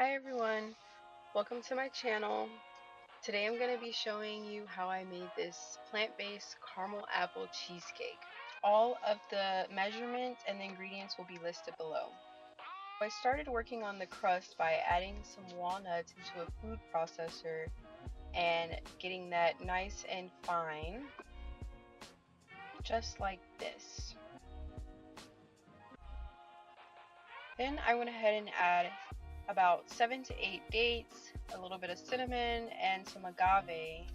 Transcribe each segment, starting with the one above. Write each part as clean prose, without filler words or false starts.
Hi everyone, welcome to my channel. Today I'm going to be showing you how I made this plant-based caramel apple cheesecake. All of the measurements and the ingredients will be listed below. I started working on the crust by adding some walnuts into a food processor and getting that nice and fine, just like this. Then I went ahead and add about 7 to 8 dates, a little bit of cinnamon, and some agave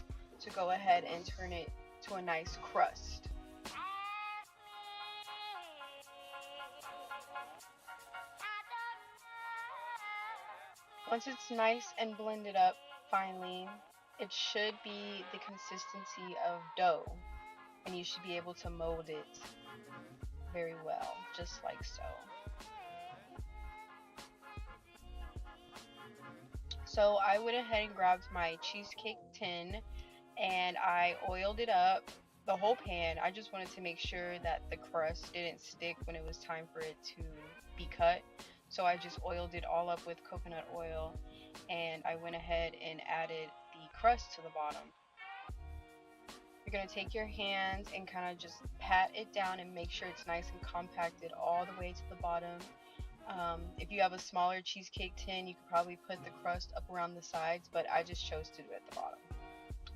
to go ahead and turn it to a nice crust. Once it's nice and blended up finely, it should be the consistency of dough, and you should be able to mold it very well, just like so. So I went ahead and grabbed my cheesecake tin and I oiled it up, the whole pan. I just wanted to make sure that the crust didn't stick when it was time for it to be cut. So I just oiled it all up with coconut oil, and I went ahead and added the crust to the bottom. You're going to take your hands and kind of just pat it down and make sure it's nice and compacted all the way to the bottom. If you have a smaller cheesecake tin, you could probably put the crust up around the sides, but I just chose to do it at the bottom.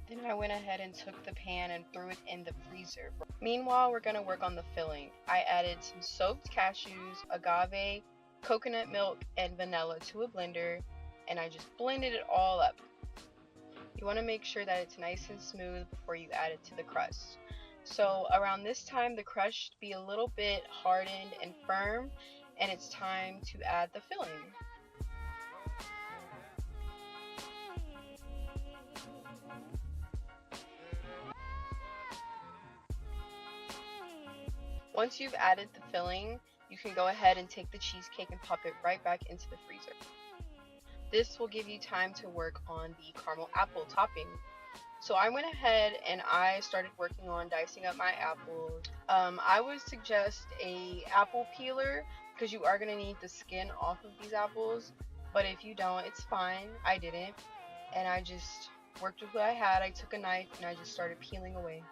Then I went ahead and took the pan and threw it in the freezer. Meanwhile, we're going to work on the filling. I added some soaked cashews, agave, coconut milk, and vanilla to a blender, and I just blended it all up. You want to make sure that it's nice and smooth before you add it to the crust. So around this time, the crust should be a little bit hardened and firm, and it's time to add the filling. Once you've added the filling, you can go ahead and take the cheesecake and pop it right back into the freezer. This will give you time to work on the caramel apple topping. So I went ahead and I started working on dicing up my apples. I would suggest a apple peeler because you are going to need the skin off of these apples, but if you don't, it's fine. I didn't, and I just worked with what I had. I took a knife and I just started peeling away.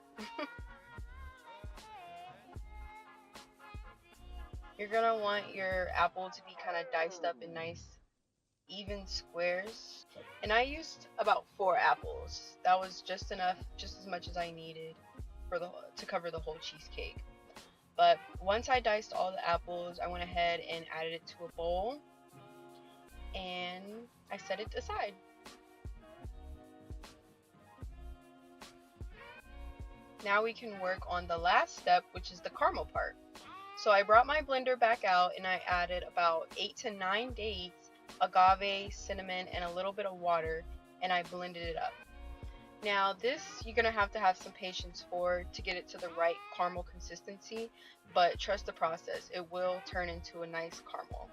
You're gonna want your apple to be kind of diced up in nice even squares, and I used about 4 apples. That was just enough, just as much as I needed for to cover the whole cheesecake. But once I diced all the apples, I went ahead and added it to a bowl and I set it aside. Now we can work on the last step, which is the caramel part. So I brought my blender back out and I added about 8 to 9 dates, agave, cinnamon, and a little bit of water, and I blended it up. Now this you're going to have some patience to get it to the right caramel consistency, but trust the process. It will turn into a nice caramel.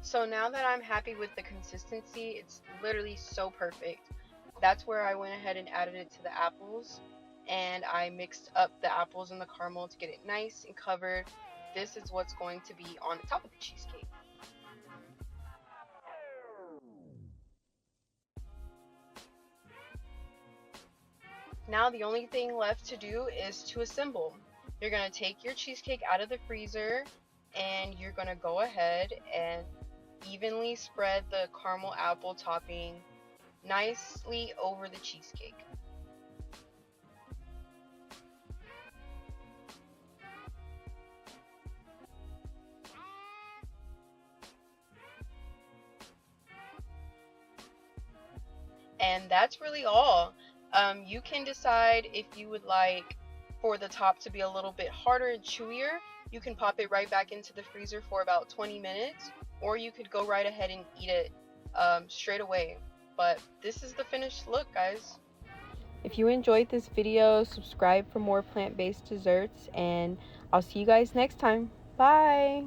So now that I'm happy with the consistency, it's literally so perfect. That's where I went ahead and added it to the apples, and I mixed up the apples and the caramel to get it nice and covered. This is what's going to be on the top of the cheesecake. Now the only thing left to do is to assemble. You're going to take your cheesecake out of the freezer and you're going to go ahead and evenly spread the caramel apple topping nicely over the cheesecake. And that's really all. You can decide if you would like for the top to be a little bit harder and chewier. You can pop it right back into the freezer for about 20 minutes, or you could go right ahead and eat it straight away. But this is the finished look, guys. If you enjoyed this video, subscribe for more plant-based desserts, and I'll see you guys next time. Bye!